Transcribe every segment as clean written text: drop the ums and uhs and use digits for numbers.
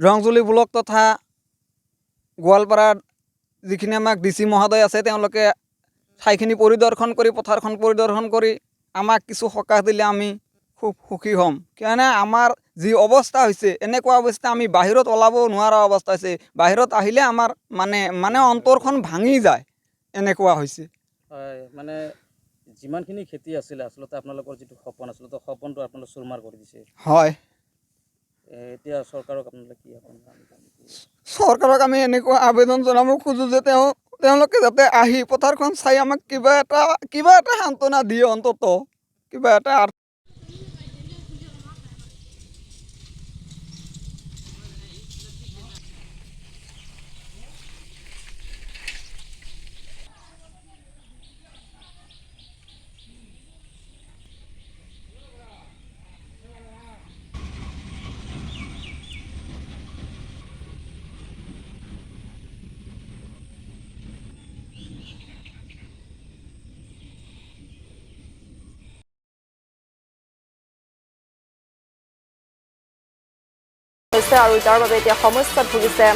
Rangjuli block তথা গোৱালপাৰাৰ যিখিনি আমাক ডিচি মহোদয় আছে তেওঁলোকে ঠাইখিনি পৰিদৰ্শন কৰি পথাৰখন পৰিদৰ্শন কৰি আমাক কিছু সকাহ দিলে আমি খুব সুখী হ'ম কিয়নো আমাৰ যি অৱস্থা হৈছে এনেকুৱা অৱস্থা আমি বাহিৰত ওলাব নোৱাৰা অৱস্থা হৈছে বাহিৰত আহিলে আমাৰ মানে অন্তৰখন ভাঙি যায় এনেকুৱা হৈছে হয় মানে যিমানখিনি খেতি আছিলে আচলতে আপোনালোকৰ যিটো সপোন আছিলে তো সপোনটো আপোনালোকে চুৰমাৰ কৰি দিছে হয় এতিয়া চৰকাৰক আপোনালোকে কি আপোন চৰকাৰক আমি এনেকুৱা আবেদন জনাব খোজোঁ যে তেওঁলোকে যাতে আহি পথাৰখন চাই আমাক কিবা এটা সান্তনা দিয়ে অন্তত কিবা এটা আৰু যাৰ বাবে এতিয়া সমস্যাত ভুগিছে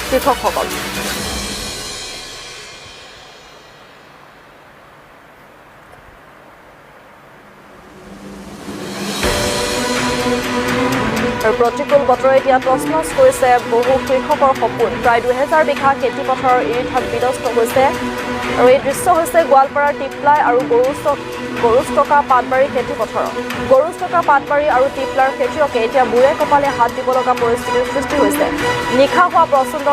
কৃষকসকল আৰু প্ৰতিকূল বতৰে এতিয়া তছনছ কৰিছে বহু কৃষকৰ সপোন প্ৰায় 2000 বিঘা খেতি পথাৰৰ ইৰিধাত বিনষ্ট হৈছে আৰু এই দৃশ্য হৈছে গোৱালপাৰাৰ টিপলাই আৰু গৰুষ্টকা পাটবাৰী খেতি পথাৰত গৰুষ্টকা পাটবাৰী আৰু টিপলাৰ খেতিয়কে এতিয়া মূৰে কপালে হাত দিব লগা পৰিস্থিতিৰ সৃষ্টি হৈছে নিশা হোৱা প্ৰচণ্ড